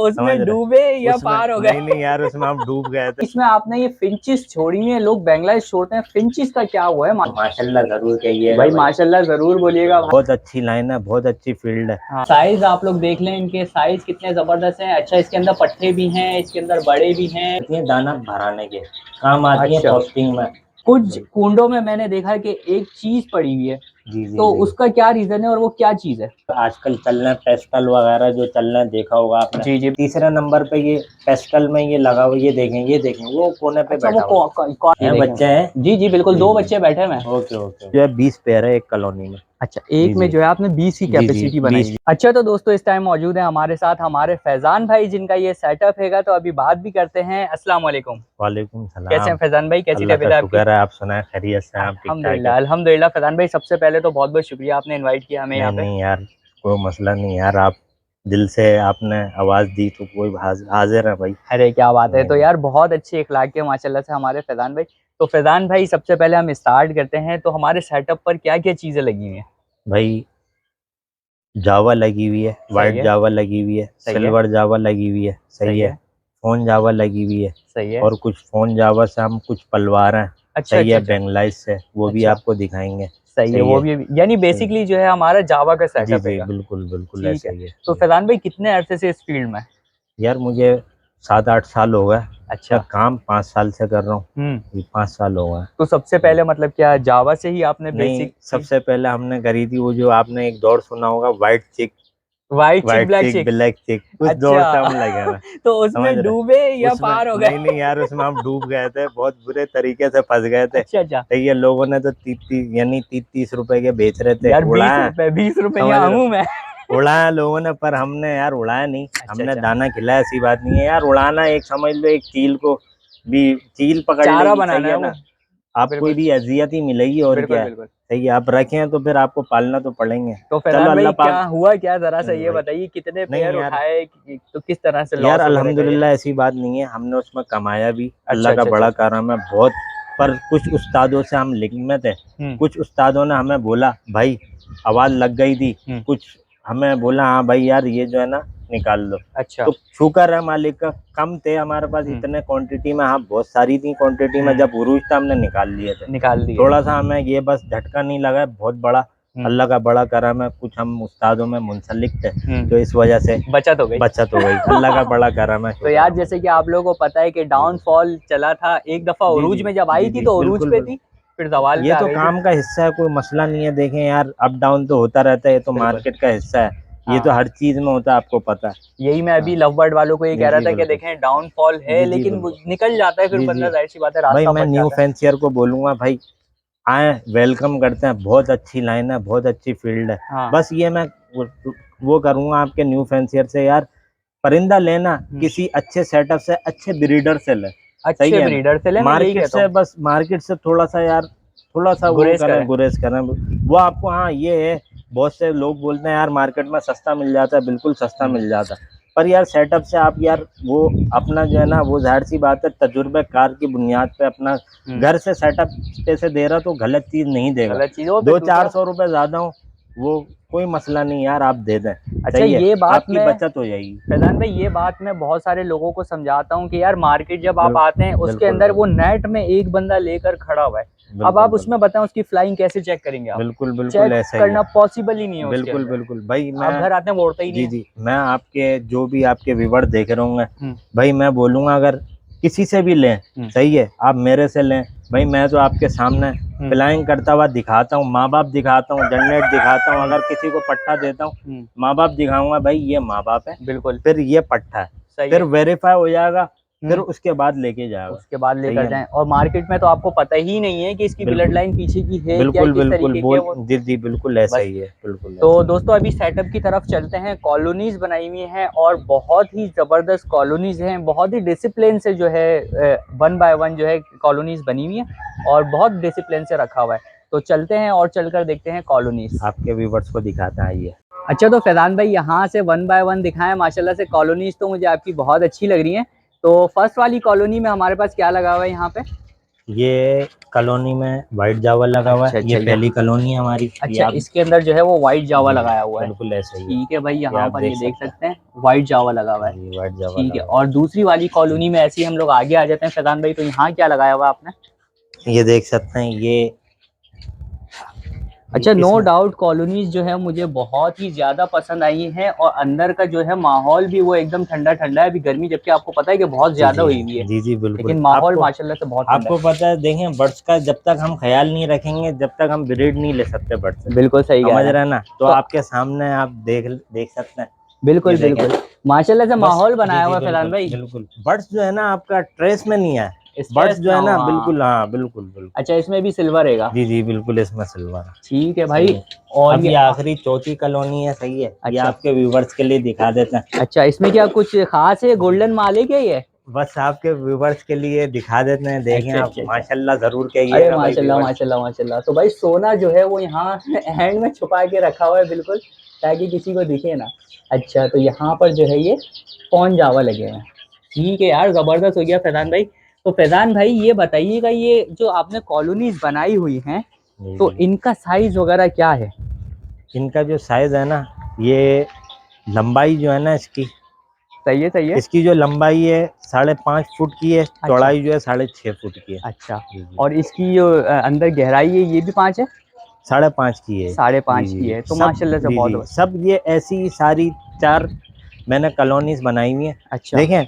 उसमें डूबे या पार हो गए? नहीं नहीं यार, उसमें हम डूब गए थे। इसमें आपने ये फिंचिस छोड़ी है, लोग बेंगलाइज छोड़ते हैं, फिंचिस का क्या हुआ है? माशाल्लाह जरूर कहिए भाई माशाल्लाह जरूर बोलिएगा। बहुत अच्छी लाइन है, बहुत अच्छी फील्ड है। हाँ, साइज आप लोग देख लें, इनके साइज कितने जबरदस्त हैं। अच्छा, इसके अंदर पट्टे भी हैं, इसके अंदर बड़े भी हैं। ये दाना भराने के काम आती है, अच्छा, पोस्टिंग में। कुछ कुंडों में मैंने देखा है कि एक चीज पड़ी हुई है, जी जी तो जी। उसका क्या रीजन है और वो क्या चीज है? आजकल चल रहे हैं पेस्टल वगैरह जो चल रहे हैं, देखा होगा आपने। जी जी। तीसरे नंबर पे ये पेस्टल में ये लगा हुआ, ये देखें, ये देखें, वो कोने पे अच्छा, वो बैठा हुआ कौन है, बच्चे हैं। जी जी बिल्कुल, जी दो जी। बच्चे बैठे हुए हैं। ओके ओके, जो है 20 पेयर है एक कॉलोनी में। अच्छा, जी एक में जी जो है आपने 20 की जी जी कैपेसिटी बनाई 20। है। अच्छा, तो दोस्तों इस टाइम मौजूद है हमारे साथ हमारे फैजान भाई, जिनका ये सेटअप हैगा, तो अभी बात भी करते हैं। अस्सलाम वालेकुम। वालेकुम कैसे हैं सलाम। फैजान भाई, कैसी अल्लाह का तबीयत है आपकी? शुक्र है, आप सुनाए खैरियत से हैं, आप ठीक ठाक अल्हम्दुलिल्लाह है? अल्हम्दुलिल्लाह। फैजान भाई, सबसे पहले तो बहुत बहुत शुक्रिया, आपने इनवाइट किया हमें नहीं यहाँ पे। नहीं यार, कोई मसला नहीं यार, आप दिल से आपने आवाज़ दी तो कोई हाजिर है भाई। अरे क्या बात है, नहीं तो नहीं यार बहुत अच्छी अखलाक है माशाल्लाह से हमारे फैजान भाई। तो फैजान भाई, सबसे पहले हम स्टार्ट करते हैं, तो हमारे सेटअप पर क्या क्या चीजें लगी हुई हैं? भाई, जावा लगी हुई है, सही वाइट है। जावा लगी हुई है, सही है। सिल्वर जावा लगी हुई है, सही सही है। है। फोन जावा लगी हुई है। सही है। और कुछ फोन जावा से हम कुछ पलवार हैं, अच्छा सही अच्छा है, अच्छा। बेंगलाइज से, वो भी अच्छा, आपको दिखाएंगे। सही है, सही वो है। भी। यानी सही। बेसिकली जो है हमारा जावा का जी सेटअप जी हैगा। बिल्कुल बिल्कुल ठीक ऐसा है। ही है तो जी। फैजान भाई, कितने अरसे से इस फील्ड में? यार मुझे 7-8 साल हो गए। अच्छा। पर काम 5 साल से कर रहा हूँ। हम्म। ये 5 साल हो गए। तो सबसे पहले मतलब क्या जावा से ही आपने नहीं, बेसिक? सबसे पहले हमने करी थी वो, जो आपने एक दौर सुना होगा, वाइट चिक। वाइट चिक वाइट ब्लैक चिक चिक। ब्लैक चिक, उस दौर से हम लगे अच्छा। हैं। तो समझ उसमें रहे? डूबे या उसमें पार हो गए? नहीं नहीं यार, उसमें हम डूब गए थे, बहुत बुरे तरीके से फंस गए थे। अच्छा अच्छा। तो ये लोगों ने तो 30 यानी 30-30 रुपए के बेच रहे थे, यार बीस उड़ाया। रुपए 20 रुपए समझ यहाँ रहे हूँ मैं। हो? उड़ाया लोगों ने, पर हमने यार उड़ाया नहीं, अच्छा हमने अच्छा। दाना खिलाया। ऐसी बात नहीं है यार, उड़ाना एक समझ लो, एक चील को भी चील पकड़ चारा लेगी, सही बनाना है है वो। ना। आपको बिल्कुल भी अजियत ही मिलेगी, और बिल्कुल क्या है। बिल्कुल। सही है, आप रखें तो फिर आपको पालना तो पड़ेंगे। तो चलो फैजान भाई, अल्लाह क्या पाक। हुआ, क्या जरा सा चलो ये भाई। बताइए, कितने नहीं पेयर यार, उठाए तो किस तरह से यार लॉस वगैरह का ये? अल्हम्दुलिल्लाह ऐसी बात नहीं है, हमने उसमें कमाया भी, अच्छा अल्लाह का अच्छा अच्छा बड़ा अच्छा। करम है बहुत। पर कुछ उस्तादों से हम लिंक में थे। हम्म कुछ उस्तादों ने हमें बोला भाई, आवाज़ लग गई थी। हम्म। कुछ हमें बोला हाँ भाई यार, ये जो है ना, निकाल लो। अच्छा। तो शुक्र है मालिक का, कम थे हमारे पास हम्म इतने क्वांटिटी में, हाँ बहुत सारी थी क्वांटिटी में, हम्म। जब उरूज था हमने निकाल लिए थे। निकाल दिए। थोड़ा सा हमें ये बस झटका नहीं लगा है बहुत बड़ा, अल्लाह का बड़ा करम है, कुछ हम उस्तादों में मुंसलिक थे, तो इस वजह से बचत हो गई। बचत हो गई, अल्लाह का बड़ा करम है, तो शुक्र यार, है जैसे मालिक कि आप लोगों को पता है कि का। जी जी डाउनफॉल चला था एक दफा, जी उरूज जी में जब जी आई थी जी तो उरूज बिल्कुल पे बिल्कुल। थी, फिर जवाल पे ये आ तो गई थी। काम का हिस्सा है, कोई मसला नहीं है। देखें यार, अप डाउन तो होता रहता है, ये तो बिल्कुल। मार्केट का हिस्सा है। ये तो हाँ, हर चीज में होता है, आपको पता है। यही मैं अभी हाँ लव बर्ड वालों को ये जी कह रहा जी था कि बिल्कुल। देखें, डाउनफॉल है जी जी लेकिन वो बिल्कुल। निकल जाता है, फिर जी जी। बंदा, जाहिर सी बात है, भाई रास्ता मैं पट न्यू जाता है। फैंसियर को बोलूंगा भाई, आए, वेलकम करते हैं, बहुत अच्छी लाइन है, बहुत अच्छी फील्ड है। हाँ। बस ये मैं वो करूंगा आपके न्यू फैंसियर से यार, परिंदा लेना किसी अच्छे सेटअप से, अच्छे ब्रीडर से ले। सही अच्छे है ना। ब्रीडर से ले, मैं यही मार्केट कहता से हूँ। बस, मार्केट से थोड़ा सा यार, थोड़ा सा वो गुरेज करें, करें। गुरेज करें। वो आपको, हाँ ये है, बहुत से लोग बोलते हैं यार मार्केट में सस्ता मिल जाता है, बिल्कुल सस्ता मिल जाता है। पर यार सेटअप से आप यार, वो अपना जो है ना, वो जाहिर सी बात है, तजुर्बेकार की बुनियाद पे अपना घर से सेटअप पैसे दे रहा, तो गलत चीज़ नहीं देगा। गलत चीज हो, फिर दो चार दूसरा। सौ रुपये ज़्यादा हो, वो कोई मसला नहीं यार, आप दे दें। अच्छा, सही है, ये बात आपकी मैं, बचत हो जाएगी। फैजान भाई, ये बात मैं बहुत सारे लोगों को समझाता हूँ कि यार, मार्केट जब आप बिल, आते हैं, उसके बिल्कुल अंदर वो बिल्कुल नेट में एक बंदा लेकर खड़ा हुआ है। अब बिल्कुल आप बिल्कुल उसमें बताएं, उसकी फ्लाइंग कैसे चेक करेंगे? आप बिल्कुल बिल्कुल चेक ऐसा ही करना है। पॉसिबल ही नहीं है उसके बिल्कुल अंदर। बिल्कुल भाई, आप मैं, घर आते हैं, वो उड़ता ही नहीं जी है। जी, मैं आपके जो भी आपके व्यूवर देख रहे होंगे, हम्म भाई मैं बोलूँगा अगर किसी से भी लें, हम्म सही है, आप मेरे से लें। भाई मैं तो आपके सामने हम्म फ्लाइंग करता हुआ दिखाता हूँ, माँ बाप दिखाता हूँ, जनरेट दिखाता हूँ, अगर किसी को पट्टा देता हूँ, हम्म। माँ बाप दिखाऊंगा, भाई ये माँ बाप है, बिल्कुल फिर ये पट्टा है, सही फिर है। वेरीफाई हो जाएगा, फिर हम्म। उसके बाद लेके जाएगा। उसके बाद सही लेकर है जाएं, ना। और मार्केट में तो आपको पता ही नहीं है कि इसकी ब्लड बिल्कुल लाइन पीछे की है क्या, बिल्कुल किस बिल्कुल, तरीके की है बोल वो। जी जी बिल्कुल ऐसा बस। ही है, बिल्कुल तो ऐसा ही है। दोस्तों, अभी सेटअप की तरफ चलते हैं। कॉलोनीज बनाई हुई हैं और बहुत ही ज़बरदस्त कॉलोनीज हैं, बहुत ही डिसिप्लिन से जो है, वन बाय वन जो है कॉलोनीज बनी हुई हैं और बहुत डिसिप्लिन से रखा हुआ है। तो चलते हैं और चलकर देखते हैं कॉलोनीज। आपके व्यूवर्स को दिखाते हैं, आइए। अच्छा, तो फैजान भाई, यहाँ से वन बाय वन दिखाएं, माशाल्लाह से कॉलोनीज तो मुझे आपकी बहुत अच्छी लग रही हैं। तो फर्स्ट वाली कॉलोनी में हमारे पास क्या लगा हुआ है यहाँ पे? ये कॉलोनी में व्हाइट जावा लगा हुआ है। अच्छा, ये अच्छा, पहली कॉलोनी है हमारी। ये अच्छा आप इसके अंदर जो है वो व्हाइट जावा लगाया हुआ है। बिल्कुल ऐसा ही है। ठीक है भाई, ये यहाँ आप पर ये देख देख सकते सकते हैं व्हाइट जावा लगा हुआ है। हैं। ये व्हाइट जावा ठीक है, लगा हुआ और दूसरी वाली कॉलोनी में ऐसे ही हम लोग आगे आ जाते हैं फैजान भाई, तो यहाँ क्या लगाया हुआ है आपने? है। ये देख सकते हैं ये अच्छा, नो इसमें डाउट कॉलोनीज जो है मुझे बहुत ही ज्यादा पसंद आई हैं, और अंदर का जो है माहौल भी वो एकदम ठंडा ठंडा है। अभी गर्मी जबकि आपको पता है कि बहुत जी ज्यादा जी हुई हुई है, जी जी बिल्कुल। लेकिन माहौल आपको माशाल्लाह से बहुत ठंडा आपको पता है, देखें बर्ड्स का जब तक हम ख्याल नहीं रखेंगे, जब तक हम ब्रीड नहीं ले सकते बर्ड से। है। बिल्कुल सही कह समझ रहे रहे हैं। हैं ना? तो तो आपके सामने आप देख सकते हैं। ये बिल्कुल देखें बिल्कुल माशाल्लाह से बस। माहौल जी बनाया जी हुआ है फैजान बिल्कुल भाई। बिल्कुल। बर्ड्स जो है ना आपका ट्रेस में नहीं है। बर्ड्स स्ट्रेस जो ना है हो, ना हाँ। बिल्कुल, हाँ बिल्कुल बिल्कुल। अच्छा, इसमें भी सिल्वर रहेगा। जी जी बिल्कुल, इसमें सिल्वर है। ठीक है सही भाई। है। और अब ये ये आखिरी चौथी कॉलोनी है। सही है। ये अच्छा आपके व्यूवर्स के लिए दिखा देते हैं। अच्छा, इसमें क्या कुछ खास है? गोल्डन माल है क्या ये? बस आपके व्यूवर्स के लिए दिखा देते हैं। देखें अच्छा आप अच्छा अच्छा। माशाल्लाह जरूर अरे कहिएगा भाई माशाल्लाह व्यूवर्स। माशाल्लाह माशाल्लाह। तो भाई सोना जो है वो यहाँ हैंड में छुपा के रखा हुआ है बिल्कुल, ताकि किसी को दिखे ना। अच्छा, तो यहाँ पर जो है ये पौन जावा लगे हुए हैं। ठीक है यार, जबरदस्त हो गया फैजान भाई। तो फैजान भाई ये बताइएगा, ये जो आपने कॉलोनीज बनाई हुई हैं, जी तो जी। इनका साइज वगैरह क्या है? इनका जो साइज है ना, ये लंबाई जो है ना इसकी सही है, सही है। इसकी जो लंबाई है 5.5 फुट की है। अच्छा चौड़ाई जो है 6.5 फुट की है। अच्छा। जी जी। और इसकी जो अंदर गहराई है ये भी 5 है? 5.5 की है। साढ़े जी पाँच जी की जी। है, तो सब माशाल्लाह से जी जी बहुत। सब ये ऐसी सारी 4 मैंने कॉलोनीज बनाई हुई हैं। अच्छा, देखें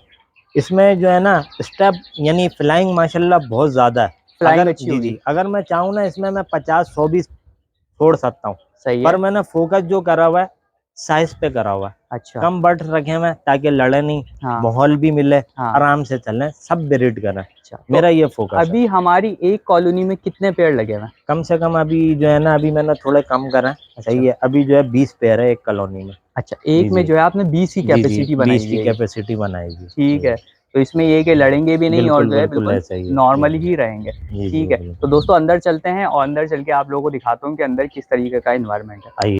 इसमें जो है ना स्टेप यानी फ्लाइंग माशाल्लाह बहुत ज़्यादा है। फ्लाइंग अगर अच्छी जी होगी। जी अगर मैं चाहूँ ना इसमें मैं 50-100 भी छोड़ सकता हूँ। सही पर है। मैंने फोकस जो करा हुआ है साइज पे करा हुआ है। अच्छा। कम बर्ड रखे हुए हैं ताकि लड़े नहीं, हाँ माहौल भी मिले, हाँ। आराम से चलें, सब ब्रीड करें। अच्छा, तो मेरा ये फोकस है। अभी हमारी एक कॉलोनी में कितने पेड़ लगे हुए हैं? कम से कम अभी जो है ना अभी मैंने थोड़े कम करा है। अच्छा सही है। अभी जो है 20 पेड़ है एक कॉलोनी में। अच्छा, जी एक में जी जो है आपने 20 की जी जी कैपेसिटी बनाई 20 हुई की है ये। कैपेसिटी बनाएगी। ठीक जी है, तो इसमें ये कि लड़ेंगे भी नहीं और बिल्कुल जो है बिल्कुल बिल्कुल ऐसा ही है। जी नॉर्मल जी ही रहेंगे। जी जी ठीक है, तो बिल्कुल। दोस्तों अंदर चलते हैं और अंदर चल के आप लोगों को दिखाता हूँ कि अंदर किस तरीके का इन्वायरमेंट है। आइए।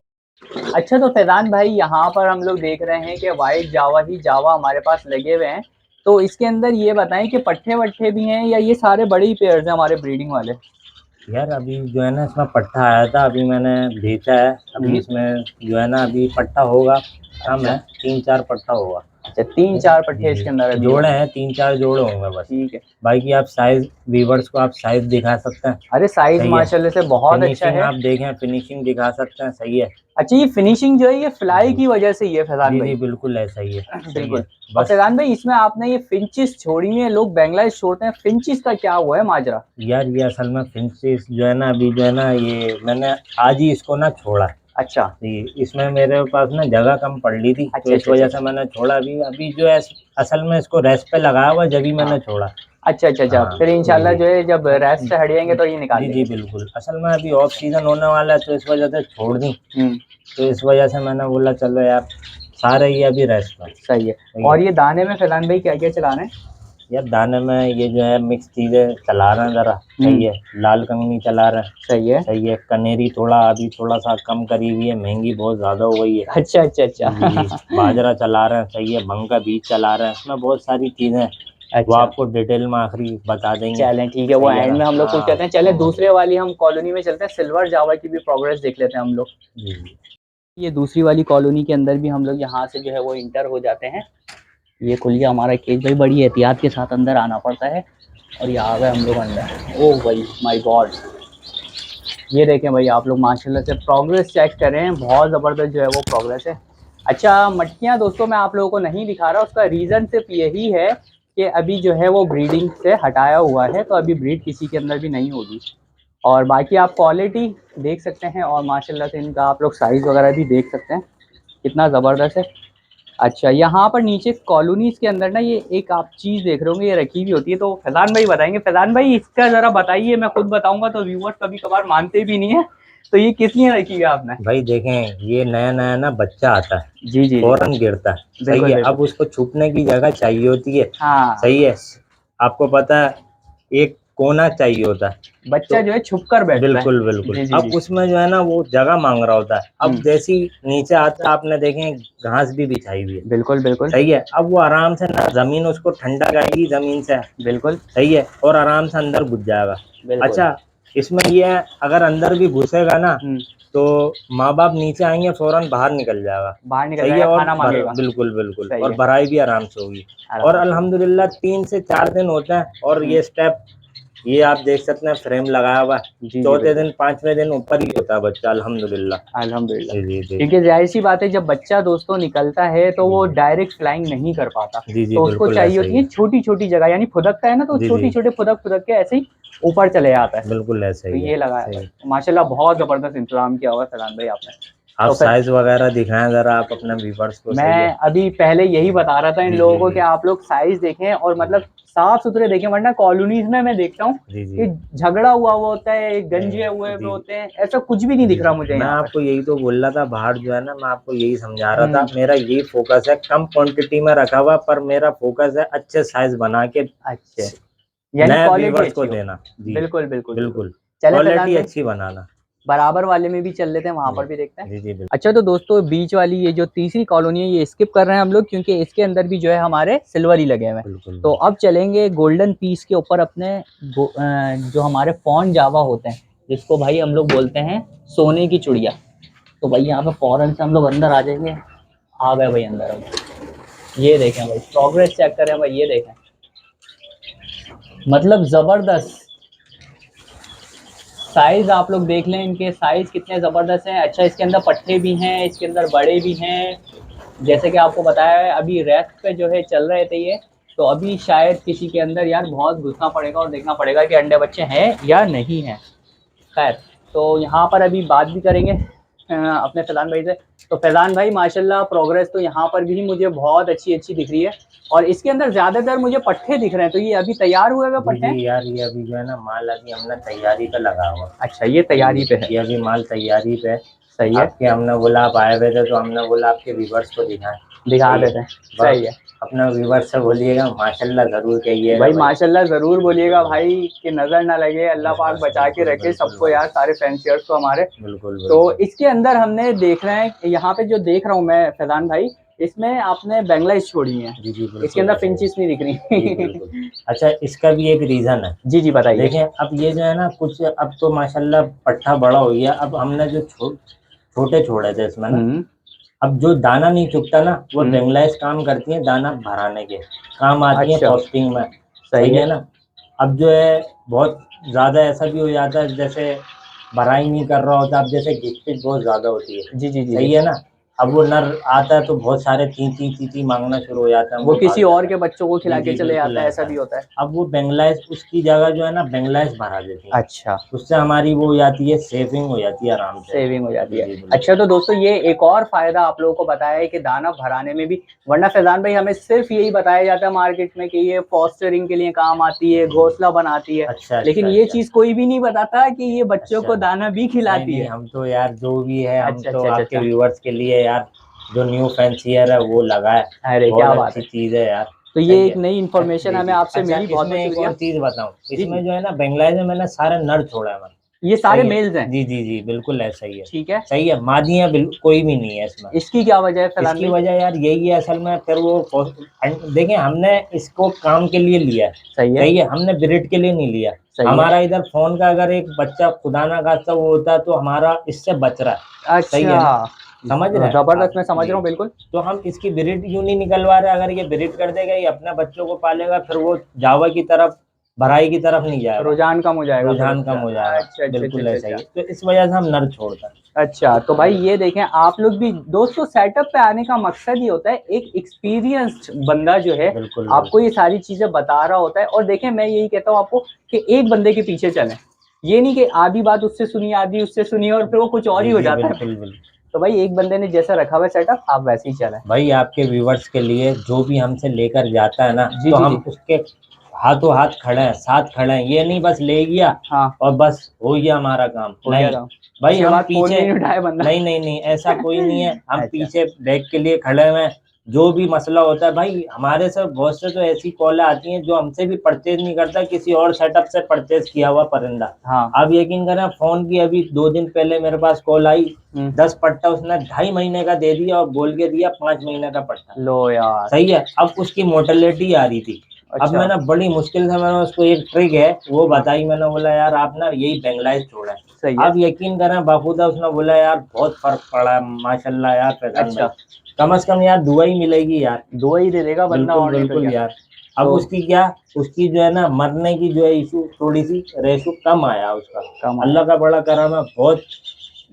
अच्छा, तो फैजान भाई यहाँ पर हम लोग देख रहे हैं कि वाइट जावा ही जावा हमारे पास लगे हुए हैं। तो इसके अंदर ये बताएं कि पट्टे वट्टे भी हैं या ये सारे बड़े ही पेयर्स हैं हमारे ब्रीडिंग वाले? यार अभी जो है ना इसमें पट्टा आया था, अभी मैंने बेचा है। अभी इसमें जो है ना अभी पट्टा होगा, कम अच्छा है, 3-4 पट्टा होगा। अच्छा, 3-4 जी पट्टे जी। इसके अंदर अभी जोड़े होंगे। हैं, 3-4 जोड़े होंगे बस। ठीक है। बाकी आप साइज वीवर्स को आप साइज दिखा सकते हैं। अरे साइज सही है। माशाल्लाह से बहुत अच्छा फिनिशिंग है। आप देखें, फिनिशिंग दिखा सकते हैं। सही है। अच्छा, ये फिनिशिंग जो है ये फ्लाई जी की वजह से ही है फैजान जी जी भाई। बिल्कुल ऐसा ही है। सही बिल्कुल। है। और बस फैजान भाई इसमें आपने ये फिंचिस छोड़ी हुई है, लोग बेंगलाइज छोड़ते हैं, फिंचिस का क्या हुआ है माजरा? यार ये असल में फिंचिस जो है ना अभी जो है ना ये मैंने आज ही इसको ना छोड़ा है। अच्छा जी, इसमें मेरे पास ना जगह कम पड़ रही थी, तो अच्छा इस अच्छा अच्छा वजह से अच्छा। मैंने छोड़ा। अभी अभी जो है असल में इसको रेस्ट पे लगाया हुआ, जब भी हाँ। मैंने छोड़ा। अच्छा अच्छा अच्छा, हाँ फिर जी इंशाल्लाह जी जो है जब रेस्ट से हट जाएंगे तो ये निकाल जी जी देंगे। बिल्कुल। असल में अभी ऑफ सीजन होने वाला है, तो इस वजह से छोड़ दी। हम्म। तो इस वजह से मैंने बोला चलो यार सारे ये अभी रेस्ट पर। सही है। सही है। और ये दाने में फैजान भाई क्या क्या चला रहे हैं? यार दाने में ये जो है मिक्स चीज़ें चला रहे हैं ज़रा। सही है। लाल कंगनी चला रहे हैं। सही है। सही है। कनेरी थोड़ा अभी थोड़ा सा कम करी हुई है, महंगी बहुत ज़्यादा हो गई है। अच्छा अच्छा जी जी जी। अच्छा। बाजरा चला रहे हैं। सही है। भंग का बीज चला रहे हैं। इसमें बहुत सारी चीज़ें हैं, वो अच्छा, आपको डिटेल में आखिरी बता देंगे। चलें ठीक है, वो सही है एंड ना? में हम लोग कुछ हाँ कहते हैं। चले हाँ दूसरे वाली हम कॉलोनी में चलते हैं, सिल्वर जावा की भी प्रोग्रेस देख लेते हैं हम लोग। जी जी ये दूसरी वाली कॉलोनी के अंदर भी हम लोग यहाँ से जो है वो इंटर हो जाते हैं। ये खुल गया हमारा केज भाई, बड़ी एहतियात के साथ अंदर आना पड़ता है। और ये आ गए हम लोग अंदर। ओ भाई माय गॉड, ये देखें भाई आप लोग माशाल्लाह से प्रोग्रेस चेक करें, बहुत ज़बरदस्त जो है वो प्रोग्रेस है। अच्छा, मटकियाँ दोस्तों मैं आप लोगों को नहीं दिखा रहा, उसका रीज़न सिर्फ यही है कि अभी जो है वो ब्रीडिंग से हटाया हुआ है, तो अभी ब्रीड किसी के अंदर भी नहीं होगी। और बाकी आप क्वालिटी देख सकते हैं, और माशाल्लाह से इनका आप लोग साइज़ वगैरह भी देख सकते हैं, कितना ज़बरदस्त है। अच्छा, यहाँ पर नीचे कॉलोनीज़ के अंदर ना ये एक आप चीज़ देख रहे होंगे, ये रखी हुई होती है, तो फैज़ान भाई बताएंगे। फैज़ान भाई इसका ज़रा बताइए, मैं खुद बताऊंगा तो व्यूअर्स कभी कभार मानते भी नहीं है, तो ये किस लिए रखी है आपने? भाई देखें, ये नया नया ना बच्चा आता है, जी जी जी। फौरन गिरता है। सही बिल्कुल है। बिल्कुल। अब उसको छुपने की जगह चाहिए होती है। हाँ। सही है। आपको पता है एक कोना चाहिए होता है, बच्चा तो जो है छुप कर बैठता है। बिल्कुल बिल्कुल। जी जी अब जी। उसमें जो है ना वो जगह मांग रहा होता है। अब हम्म, जैसी नीचे आता है, आपने देखे घास भी बिछाई हुई है, बिल्कुल बिल्कुल सही है। अब वो आराम से ना जमीन उसको ठंडा करेगी जमीन से, बिल्कुल सही है, और आराम से अंदर घुस जाएगा। बिल्कुल। अच्छा, इसमें ये है अगर अंदर भी घुसेगा ना हम्म, तो माँ बाप नीचे आएंगे फौरन बाहर निकल जाएगा, बाहर निकल सही है। जाएगा, और खाना मांगेगा। बिल्कुल बिल्कुल, सही और है, भराई भी आराम से होगी। और आराम से। अल्हम्दुलिल्लाह 3 से 4 दिन होते हैं और हम्म, ये स्टेप, ये आप देख सकते हैं फ्रेम लगाया हुआ है। जी जी चौथे बिल्कुल। दिन 5वें दिन ऊपर ही होता है बच्चा, अल्हम्दुलिल्लाह। अल्हम्दुलिल्लाह। जी जी जी क्योंकि जाहिर सी बात है, जब बच्चा दोस्तों निकलता है तो जी वो जी डायरेक्ट फ्लाइंग नहीं कर पाता, जी जी, तो उसको बिल्कुल चाहिए ऐसा ही होती है है। छोटी छोटी जगह, यानी फुदकता है ना तो जी जी, छोटी छोटे फुदक फुदक के ऐसे ही ऊपर चले जाता है। बिल्कुल ऐसा तो ही है, ये लगाया हुआ सही। है माशाल्लाह, बहुत जबरदस्त इंतजाम किया हुआ है फैजान भाई आपने। आप तो फिर साइज वगैरह दिखाएं जरा आप अपने व्यूवर्स को, सही है। मैं अभी पहले यही बता रहा था इन जी लोगों जी को जी कि आप लोग साइज देखें और जी मतलब साफ सुथरे देखें, वरना कॉलोनीज में मैं देखता हूँ जी जी कि झगड़ा हुआ हुआ होता है, गंजे हुए हुए जी होते हैं, ऐसा कुछ भी नहीं जी दिख रहा जी, मुझे मैं यहाँ पर। आपको यही तो बोल रहा था। बाहर जो है ना, मैं आपको यही समझा रहा था, हम्म, मेरा यही फोकस है, कम क्वांटिटी में रखा हुआ, पर मेरा फोकस है अच्छे साइज बना के अच्छे, यानी नए क्वालिटी व्यूवर्स को अच्छी हो। देना। जी, बिल्कुल बिल्कुल बिल्कुल। बिल्कुल, चले फैजान क्वालिटी भाई, अच्छी बनाना। बराबर वाले में भी चल लेते हैं, वहां जी पर भी देखते हैं। जी जी, बिल्कुल अच्छा तो दोस्तों, बीच वाली ये जो तीसरी कॉलोनी है ये स्किप कर रहे हैं हम लोग, क्योंकि इसके अंदर भी जो है हमारे सिल्वर ही लगे हुए हैं। बिल्कुल तो अब चलेंगे गोल्डन पीस के ऊपर अपने जो हमारे फॉन जावा होते हैं, जिसको भाई हम लोग बोलते हैं सोने की चिड़िया। तो भाई यहाँ पे फौरन से हम लोग अंदर आ जाएंगे। आ गए भाई अंदर हम। ये देखें भाई, प्रोग्रेस चेक करें भाई, ये देखें, मतलब जबरदस्त साइज। आप लोग देख लें इनके साइज कितने ज़बरदस्त हैं। अच्छा, इसके अंदर पट्टे भी हैं, इसके अंदर बड़े भी हैं। जैसे कि आपको बताया है, अभी रेस्ट पे जो है चल रहे थे ये, तो अभी शायद किसी के अंदर यार बहुत घुसना पड़ेगा और देखना पड़ेगा कि अंडे बच्चे हैं या नहीं हैं। खैर, तो यहाँ पर अभी बात भी करेंगे अपने फैज़ान भाई से। तो फैज़ान भाई माशाल्लाह, प्रोग्रेस तो यहाँ पर भी मुझे बहुत अच्छी अच्छी दिख रही है, और इसके अंदर ज़्यादातर मुझे पट्टे दिख रहे हैं। तो ये अभी तैयार हुए हुए जी पट्टे जी हैं? यार, ये अभी जो है ना माल अभी हमने तैयारी पे लगा हुआ। अच्छा, ये तैयारी पे है। ये अभी माल तैयारी पे है। सही है, आपके हमने बोला आप आए हुए थे तो हमने बोला आपके व्यूवर्स को दिखाएं। दिखा सही है, देते हैं। बस सही है अपने व्यूवर्स से बोलिएगा माशाल्लाह जरूर कहिएगा भाई, भाई। माशाल्लाह ज़रूर बोलिएगा बिल्कुल भाई, कि नज़र ना लगे, अल्लाह बस पाक बस, बचा के बिल्कुल रखे बिल्कुल सबको भाई, यार, सारे फैंसियर्स को हमारे। बिल्कुल तो बिल्कुल। इसके अंदर हमने देख रहे हैं, यहाँ पे जो देख रहा हूँ मैं फैजान भाई, इसमें आपने बैंगलाइज छोड़ी है, जी जी, इसके बिल्कुल अंदर ऐसा ही है। फिंचिस नहीं दिख जी रही। बिल्कुल। अच्छा, इसका भी एक रीजन है। जी जी बताइए। देखें, अब ये जो है ना कुछ, अब तो माशाल्लाह पट्ठा बड़ा हो गया। अब हमने जो छोटे छोड़े थे इसमें ना, हम्म अब जो दाना नहीं चुगता ना, वो हम्म, बेंगलाइज काम करती है, दाना भराने के काम आती है अच्छा, फास्टिंग में, सही सही है। है ना। अब जो है बहुत ज़्यादा ऐसा भी हो जाता है, जैसे भराई नहीं कर रहा होता, अब जैसे घिच-पिच बहुत ज़्यादा होती है, जी जी जी जी। सही है ना। अब वो नर आता है तो बहुत सारे ची-ची माँगना शुरू हो जाता है, वो वो किसी भाग और जाता के है। बच्चों को जी, खिला के जी, चले बिल्कुल जाता है, ऐसा ऐसा भी है। होता है। अब वो बेंगलाइज उसकी जगह जो है ना बेंगलाइज भरा देती हैं, अच्छा, उससे हमारी वो हो जाती है, सेविंग हो जाती है आराम से। सेविंग हो जाती जी, है। जी, बिल्कुल। अच्छा तो दोस्तों, ये एक और फायदा आप लोगों को बताया है कि दाना भराने में भी, वरना फैजान भाई हमें सिर्फ यही बताया जाता है मार्केट में कि ये फॉस्टरिंग के लिए काम आती है, जी, जी। घोंसला बनाती है, अच्छा, लेकिन अच्छा, ये अच्छा। चीज कोई भी नहीं बताता कि ये बच्चों अच्छा, को दाना भी नहीं, खिलाती नहीं, है। हम तो यार जो भी है, हम अच्छा तो अच्छा अच्छा आपके अच्छा। व्यूअर्स के लिए यार, जो न्यू फैंसियर है वो लगा है। अरे क्या बहुत बात अच्छी है, चीज़ है यार, तो ये सही एक है। नई इन्फॉर्मेशन जी, हमें जी। आपसे अच्छा, मिली, बहुत इसमें बहुत एक शुक्रिया। और चीज़ बताऊँ, जी जी, इसमें जो है ना बेंगलाइज में मैंने सारे नर छोड़ा है मैंने, ये सारे सही है। मेल्स हैं। जी, जी, जी, बिल्कुल ऐसा ही है। ठीक है, सही है, मादियाँ कोई भी नहीं है इसमें। इसकी क्या वजह है फैजान इसकी भाई? वजह यार यही है असल में, फिर वो देखिए हमने इसको काम के लिए लिया है, सही है, सही है, हमने ब्रीड के लिए नहीं लिया। सही है। हमारा इधर फोन का अगर एक बच्चा खुदा ना खास्ता वो होता है तो हमारा इससे बच रहा है, सही अच्छा, है ना, समझ रहे हैं जबरदस्त, आप। मैं समझ रहा जी, हूँ बिल्कुल। तो हम इसकी ब्रीड यूं नहीं निकलवा रहे। अगर ये ब्रीड कर देगा, ये अपने बच्चों को पालेगा, फिर वो जावा की तरफ, भराई की तरफ नहीं जाएगा, रुझान कम हो जाएगा फिर रुझान कम उसका। हो जाएगा। अच्छा अच्छा अच्छा बिल्कुल अच्छा ऐसा ही अच्छा। है, तो इस वजह से हम नर छोड़ते हैं। अच्छा तो भाई ये देखें, आप लोग भी दोस्तों, सेटअप पे आने का मकसद ये होता है, एक एक्सपीरियंस्ड बंदा जो है बिल्कुल आपको बिल्कुल। ये सारी चीजें बता रहा होता है। और देखें, मैं यही कहता हूँ आपको कि एक बंदे के पीछे चलें, ये नहीं कि आधी बात उससे सुनी, आधी उससे सुनी, और फिर वो कुछ और ही जी हो जी, जाता है। बिल्कुल बिल्कुल। तो भाई एक बंदे ने जैसा रखा हुआ है सेटअप, आप वैसे ही चलें। भाई आपके व्यूवर्स के लिए जो भी हमसे लेकर जाता है ना, जी तो जी जी। हम उसके हाथों हाथ खड़े हैं, साथ खड़े हैं। ये नहीं बस ले गया हाँ, और बस हो गया हमारा काम, हो गया नहीं काम, भाई, उसके हम बाद फोन भी पीछे, नहीं उठाया बंदा। नहीं नहीं नहीं, ऐसा कोई नहीं है। हम अच्छा, पीछे बैग के लिए खड़े हुए हैं, जो भी मसला होता है भाई, हमारे से बहुत से तो ऐसी कॉल आती हैं जो हमसे भी परचेज नहीं करता, किसी और सेटअप से परचेज किया हुआ परिंदा। हाँ। आप यकीन करें, फोन की अभी 2 दिन पहले मेरे पास कॉल आई, 10 पट्टा उसने 2.5 महीने का दे दिया और बोल के दिया 5 महीने का पट्टा। लो यार। सही है। अब उसकी मोर्टेलिटी आ रही थी। अब अच्छा। मैंने बड़ी मुश्किल से मैंने उसको एक ट्रिक है वो बताई, मैंने बोला यार आप ना यही बेंगलाइज छोड़ा है। सही है। आप यकीन करें बाखुदा, उसने बोला यार बहुत फर्क पड़ा है माशाल्लाह यार फैजान अच्छा। भाई, कम से कम यार दुआ ही मिलेगी यार। दुआ ही दे देगा बंदा, बिल्कुल और नहीं तो बिल्कुल क्या। यार। अब तो उसकी क्या, उसकी जो है ना मरने की जो है इशू थोड़ी सी रेशो कम आया उसका। कम आया। अल्लाह का बड़ा करम है, बहुत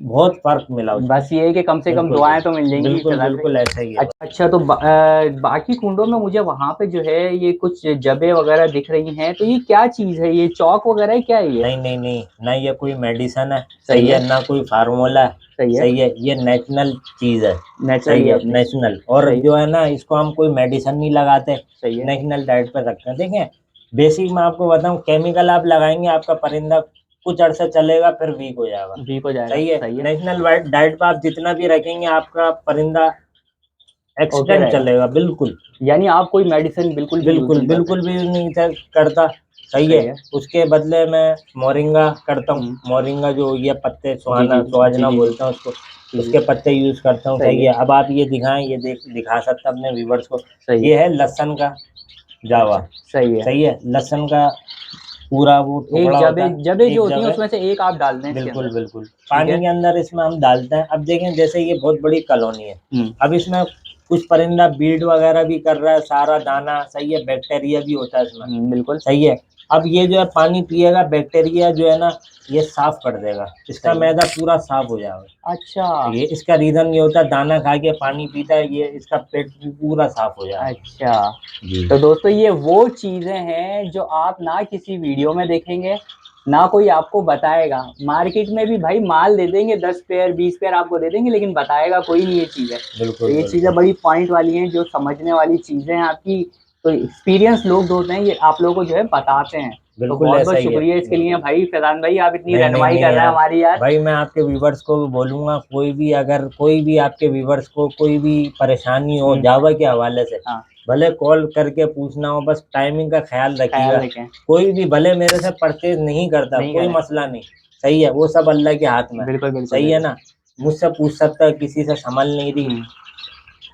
बहुत फर्क मिला उसको। बस ये है कि कम से कम बिल्कुल दुआएं तो मिल जाएंगी बिल्कुल फिलहाल पे। बिल्कुल ऐसा ही है। अच्छा, तो बाकी कुंडों में मुझे वहां पे जो है ये कुछ जबे वगैरह दिख रही हैं, तो ये क्या चीज है, ये चौक वगैरह है क्या है ये? नहीं नहीं नहीं, ना ये कोई मेडिसिन है, सही सही है। है, ना कोई फार्मूला है, सही है। सही है, ये नेशनल चीज है। नेचुरली सही है है, अपनी। नेशनल। और सही। जो है ना इसको हम कोई मेडिसिन नहीं लगाते, सही है। नेशनल डाइट पर रखते हैं। देखें, बेसिक मैं आपको बताऊं, केमिकल आप लगाएंगे आपका परिंदा कुछ अरसा चलेगा फिर वीक हो जाएगा। वीक हो जाएगा। सही है। सही है। नेशनल डाइट पर आप जितना भी रखेंगे आपका परिंदा ओके एक्सीडेंट रहेगा। चलेगा। बिल्कुल यानी आप कोई मेडिसिन बिल्कुल भी यूज बिल्कुल नहीं करते? बिल्कुल भी नहीं करता। सही है। सही है। उसके बदले में मोरिंगा करता हूँ। हम्म। मोरिंगा जो ये पत्ते जी जी जी सुहाजना जी जी बोलते हैं उसको, जी जी। उसके पत्ते यूज करता हूँ। सही सही है। है। अब आप ये दिखाएं, ये दिखा सकते हैं अपने व्यूवर्स को। सही है। ये है लहसुन का जावा। अच्छा। सही है। सही है। लहसुन का पूरा वो एक टुकड़ा होता जबे है, जबे जो एक होती है जगह। उसमें से एक आप डाल दें इसके बिल्कुल अंदर। बिल्कुल। ठीक पानी है। के अंदर इसमें हम डालते हैं। अब देखें, जैसे ये बहुत बड़ी कॉलोनी है, हम्म। अब इसमें कुछ परिंदा बीड वगैरह भी कर रहा है, सारा दाना। सही है। बैक्टीरिया भी होता है इसमें। बिल्कुल। सही है। अब ये जो है पानी पिएगा, बैक्टीरिया जो है ना ये साफ कर देगा, इसका सही है। मैदा पूरा साफ हो जाएगा। अच्छा। ये इसका रीजन ये होता है, दाना खा के पानी पीता है, ये इसका पेट पूरा साफ हो जाएगा। अच्छा, जी। तो दोस्तों ये वो चीजें हैं जो आप ना किसी वीडियो में देखेंगे, ना कोई आपको बताएगा। मार्केट में भी भाई माल दे देंगे, 10 पेयर 20 पेयर आपको दे देंगे, लेकिन बताएगा कोई नहीं ये चीजें। तो बिल्कुल ये चीजें बिल्कुल बड़ी पॉइंट वाली हैं, जो समझने वाली चीजें हैं आपकी। तो एक्सपीरियंस लोग होते हैं, ये आप लोगों को जो है बताते हैं। तो बिल्कुल बहुत ऐसा बहुत ही है। शुक्रिया इसके लिए बिल्कुल। भाई फैजान भाई, आप इतनी नहीं नहीं रहनुमाई नहीं कर रहे हैं यार, हमारी यार। भाई मैं आपके व्यूवर्स को भी बोलूंगा, कोई भी अगर कोई भी आपके व्यूवर्स को कोई भी परेशानी हो जावा के हवाले से, हाँ। भले कॉल करके पूछना हो, बस टाइमिंग का ख्याल ख्याल रखिएगा। रखें। कोई भी भले मेरे से परचेज नहीं करता, नहीं कोई करें। मसला नहीं। सही है। वो सब अल्लाह के हाथ में है। बिल्कुल बिल्कुल सही है बिल्कुल। ना। मुझसे पूछ सकता है, किसी से संभल नहीं रही,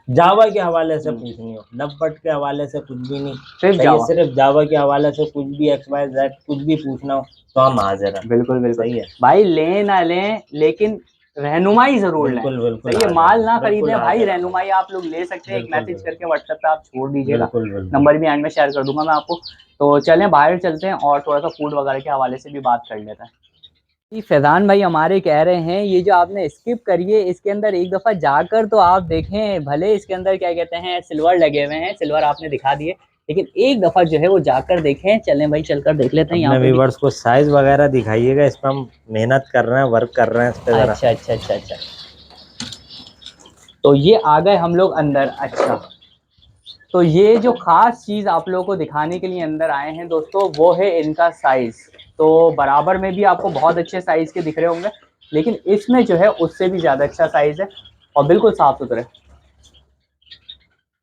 जावा के हवाले से पूछनी हो, नब्बट के हवाले से कुछ भी नहीं। सिर्फ सही है। जावा। सिर्फ जावा के हवाले से कुछ भी XYZ कुछ भी पूछना हो तो हम हाजिर हैं। बिल्कुल बिल्कुल। सही है। भाई लें ना लें, लेकिन रहनुमाई जरूर लें। बिल्कुल बिल्कुल सही है, हाजिर माल हैं, ना बिल्कुल खरीदें भाई, हाजिर हैं भाई। रहनुमाई आप लोग ले सकते हैं, एक बिल्कुल मैसेज बिल्कुल करके व्हाट्सएप पे आप छोड़ दीजिएगा। बिल्कुल बिल्कुल। नंबर भी एंड में शेयर कर दूंगा मैं आपको। तो चलें बाहर चलते हैं और थोड़ा सा फूड वगैरह के हवाले से भी बात कर लेते हैं। जी, फैजान भाई हमारे कह रहे हैं ये जो आपने स्किप करी है, इसके अंदर एक दफ़ा जाकर तो आप देखें, भले इसके अंदर क्या कहते हैं सिल्वर लगे हुए हैं, सिल्वर आपने दिखा दिए, लेकिन एक दफ़ा जो है वो जाकर देखें। चलें भाई चलकर देख लेते हैं यहाँ अपने पे भी। व्यूवर्स को साइज वगैरह दिखाइएगा, इस पर हम मेहनत कर रहे हैं, वर्क कर रहे हैं इस पे जरा। अच्छा अच्छा अच्छा अच्छा। तो ये आ गए हम लोग अंदर। अच्छा, तो ये जो खास चीज़ आप लोगों को दिखाने के लिए अंदर आए हैं दोस्तों, वो है इनका साइज़। तो बराबर में भी आपको बहुत अच्छे साइज़ के दिख रहे होंगे, लेकिन इसमें जो है उससे भी ज़्यादा अच्छा साइज़ है और बिल्कुल साफ़ सुथरे।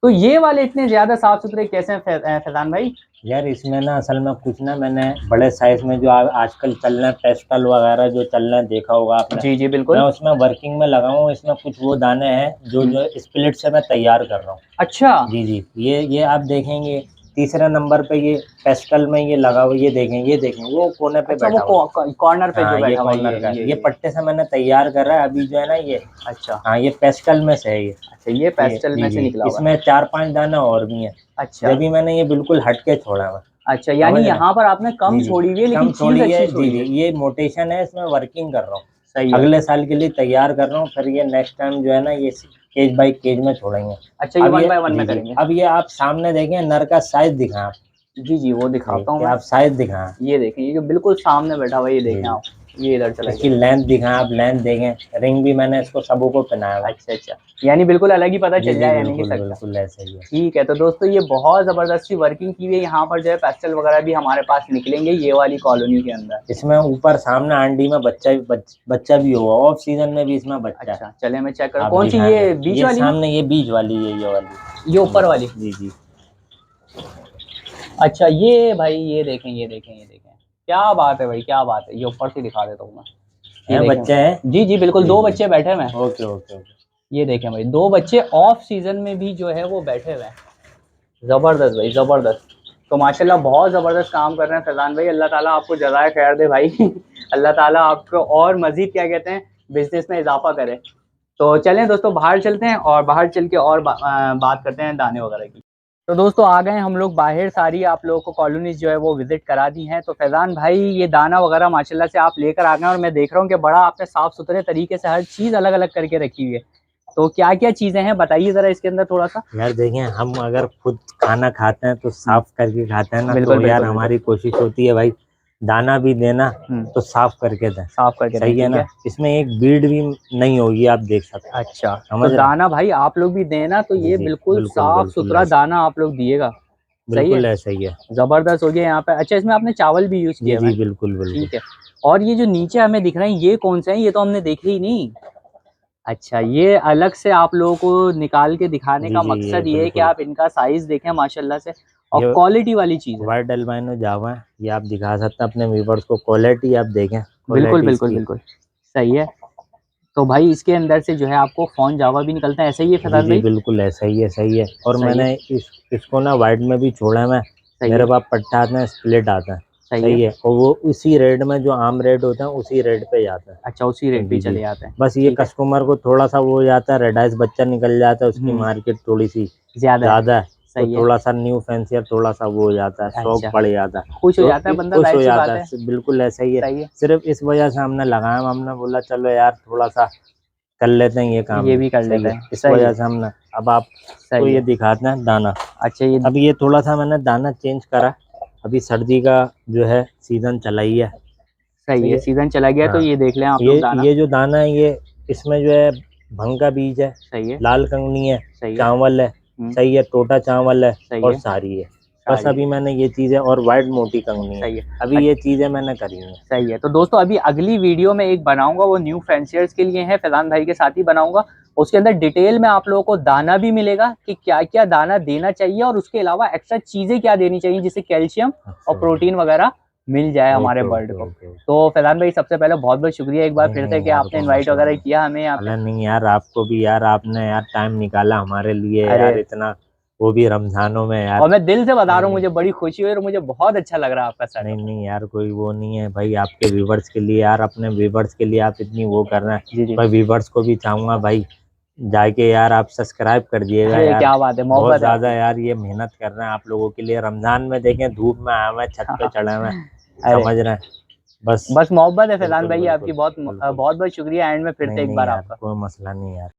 तो ये वाले इतने ज़्यादा साफ़ सुथरे कैसे हैं फैजान भाई? यार इसमें ना असल में कुछ ना, मैंने बड़े साइज में जो आजकल चल रहे हैं पेस्टल वगैरह जो चल रहे हैं, देखा होगा आपने। जी जी मैं बिल्कुल। उसमें वर्किंग में लगा हूँ। इसमें कुछ वो दाने हैं जो जो स्प्लिट से मैं तैयार कर रहा हूँ। अच्छा जी जी। ये आप देखेंगे तीसरे नंबर पे, ये पेस्टल में ये लगा हुआ, ये देखें वो कोने पे अच्छा, वो बैठा हुआ। कॉर्नर पे जो हाँ ये बैठा हुआ कॉर्नर का है, ये ये। पट्टे से मैंने तैयार कर रहा है अभी जो है ना ये। अच्छा हाँ ये पेस्टल में से है ये। अच्छा, ये ये पेस्टल जी में से जी, निकला हुआ है। इसमें 4-5 दाना और भी हैं। अच्छा जब भी मैंने ये बिल्कुल हट के छोड़ा हुआ। अच्छा, यानी समझ रहे हैं? यहाँ पर आपने कम जी जी। छोड़ी हुई है, लेकिन कम चीज़ छोड़ी है। अच्छी जी छोड़ी जी, है। ये मोटेशन है, इसमें वर्किंग कर रहा हूँ। सही है। अगले साल के लिए तैयार कर रहा हूँ, फिर ये नेक्स्ट टाइम जो है ना ये केज बाई केज में छोड़ेंगे। अच्छा, ये अब वन ये बाय वन जी में जी, करेंगे। अब ये आप सामने देखें, नर का साइज दिखाएं आप। जी जी, वो जी, दिखाता हूँ कि मैं। आप साइज दिखाएं। ये देखें, ये जो बिल्कुल सामने बैठा हुआ है, ये जी देखें जी। आप। ये इधर चला इसकी गया। लेंथ दिखाएं, आप लेंथ देखें, रिंग भी मैंने इसको सबों को पहनाया हुआ है। अच्छा अच्छा, यानी बिल्कुल अलग ही पता जी चल जी जाए यानी कि बिल्कुल सबका। बिल्कुल ऐसा ही है। ठीक है, तो दोस्तों ये बहुत जबरदस्त सी वर्किंग की हुई है। यहाँ पर जो है पेस्टल वगैरह भी हमारे पास निकलेंगे ये वाली कॉलोनी के अंदर। इसमें ऊपर सामने आंडी में बच्चा भी होगा, ऑफ सीजन में भी इसमें बच्चा है। अच्छा चले मैं चेक कर, आप कौन सी दिखाएं, ये बीच ये वाली है? सामने ये बीच वाली है, ये वाली, ये ऊपर वाली? जी जी। अच्छा ये भाई ये देखें, ये देखें, ये देखें, क्या बात है भाई, क्या बात है। ये ऊपर से दिखा देता हूँ मैं, ये है देखें। बच्चे हैं, जी जी बिल्कुल, जी दो जी। बच्चे बैठे हुए हैं। Okay okay okay. ये देखें भाई, दो बच्चे ऑफ सीजन में भी जो है वो बैठे हुए हैं। जबरदस्त भाई जबरदस्त। तो माशाल्लाह बहुत ज़बरदस्त काम कर रहे हैं फैज़ान भाई, अल्लाह ताला आपको जज़ाए खैर दे भाई अल्लाह ताला आपको और मज़ीद क्या कहते हैं बिज़नेस में इजाफा करे। तो चलें दोस्तों बाहर चलते हैं और बाहर चल के और बात करते हैं दाने वगैरह की। तो दोस्तों आ गए हम लोग बाहर, सारी आप लोगों को कॉलोनीज जो है वो विजिट करा दी हैं। तो फैज़ान भाई ये दाना वगैरह माशाल्लाह से आप लेकर आ गए और मैं देख रहा हूँ कि बड़ा आपने साफ़ सुथरे तरीके से हर चीज़ अलग अलग करके रखी हुई है। तो क्या क्या चीज़ें हैं बताइए ज़रा इसके अंदर थोड़ा सा। यार देखें, हम अगर खुद खाना खाते हैं तो साफ करके खाते हैं ना, बिल्कुल तो यार बिल्कुल हमारी कोशिश होती है भाई दाना भी देना बिल्कुल। तो साफ करके दें, साफ करके दें, सही है ठीक ना। है। इसमें एक बीड भी नहीं होगी, आप देख सकते हैं, अच्छा, तो समझ रहे हैं। दाना भाई आप लोग भी देना तो जी ये जी बिल्कुल बिल्कुल साफ बिल्कुल सुथरा ऐसा, दाना आप लोग दिएगा। सही है, बिल्कुल ऐसा ही है। जबरदस्त हो गया यहाँ पे। अच्छा इसमें आपने चावल भी यूज जी किए हुए जी हैं, बिल्कुल बिल्कुल। ठीक है। और ये जो नीचे हमें दिख रहे हैं ये कौन से हैं, ये तो हमने देखे ही नहीं। अच्छा ये अलग से आप लोगों को निकाल के दिखाने जी का जी ये मकसद ये है कि बिल्कुल, आप इनका साइज देखें माशाल्लाह से, और ये क्वालिटी वाली चीज़ है। वाइट अल्बाइनो जावा है, ये आप दिखा सकते हैं अपने व्यूवर्स को, क्वालिटी आप देखें, बिल्कुल क्वालिटी बिल्कुल इसकी। बिल्कुल सही है। तो भाई इसके अंदर से जो है आपको फोन जावा भी निकलता है, ऐसे ही है जी फैजान जी भाई? बिल्कुल ऐसा ही है, सही है। और सही है, मैंने इसको ना वाइट में भी छोड़ा है मैं, सही मेरे है, पास पट्टा आते हैं, स्प्लिट आता है, सही है। सही है। और वो उसी रेट में जो आम रेट होता है उसी रेट पे जाता है। अच्छा उसी तो रेट पे ही जी जी, चले जाते हैं, बस ये ठीक है। कस्टमर को थोड़ा सा वो हो जाता है, रेडाइस बच्चा निकल जाता है, उसकी मार्केट थोड़ी सी ज्यादा है, ज़्यादा है, तो सही है। थोड़ा सा न्यू फैंसियर थोड़ा सा वो हो जाता है, शौक अच्छा, बढ़ जाता है, खुश हो तो जाता है बंदा, खुश जाहिर हो सी जाता बात है। है, बिल्कुल ऐसा ही है। सही है, सिर्फ इस वजह से हमने लगाया, हमने बोला चलो यार थोड़ा सा कर लेते हैं ये काम ये भी, भी कर सही लेते है, हैं, इस सही वजह है, से हमने। अब आपको सही ये है। दिखाते हैं दाना। अच्छा ये अब ये थोड़ा सा मैंने दाना चेंज करा, अभी सर्दी का जो है सीजन चला ही है, सही सही है, है। सीजन चला गया तो हाँ, ये देख लें आप लोग ये दाना। ये जो दाना है, ये इसमें जो है भंग का बीज है, सही है, लाल कंगनी है, सही है। चावल है, सही है, टोटा चावल है, सही और है, सारी है। बस सारी है, अभी मैंने ये चीज़ें, और वाइट मोटी कंगनी है, सही है। अभी ये चीज़ें मैंने करी हैं। सही है, तो दोस्तों अभी अगली वीडियो में एक बनाऊंगा, वो न्यू फैंसियर्स के लिए है, फैजान भाई के साथ ही बनाऊंगा। उसके अंदर डिटेल में आप लोगों को दाना भी मिलेगा कि क्या क्या दाना देना चाहिए और उसके अलावा एक्स्ट्रा चीजें क्या देनी चाहिए जिससे कैल्शियम और अच्छा, प्रोटीन वगैरह मिल जाए हमारे ओके बर्ड ओके को। ओके। तो फैजान भाई सबसे पहले बहुत बहुत शुक्रिया एक बार नहीं फिर से नहीं कि यार, आपने कोई इनवाइट मसला वगैरह नहीं। किया हमें यहाँ पे। अरे नहीं यार, आपको भी यार, आपने यार टाइम निकाला हमारे लिए अरे यार, इतना, वो भी रमजानों में यार। और मैं दिल से बता रहा नहीं हूँ, नहीं मुझे बड़ी खुशी हुई और मुझे बहुत अच्छा लग रहा है आपका नहीं सेटअप। नहीं यार, कोई वो नहीं है भाई, आपके व्यूवर्स के लिए यार, अपने व्यूवर्स के लिए आप इतनी वो कर रहे हैं। जी जी, भाई व्यूवर्स को भी चाहूंगा भाई, जाके यार आप सब्सक्राइब कर दिएगा अरे यार, क्या बात है, बहुत मोहब्बत है ज़्यादा आपकी। यार ये मेहनत कर रहे हैं आप लोगों के लिए, रमज़ान में देखें धूप में आए हुए हैं, छत पे चढ़े हुए हैं, अरे समझ रहे हैं, बस। बस मोहब्बत है फैजान बिल्कुल भाई बिल्कुल आपकी, बहुत बिल्कुल। बहुत बहुत शुक्रिया एंड में फिर नहीं से एक नहीं बार यार, आपका। कोई मसला नहीं यार।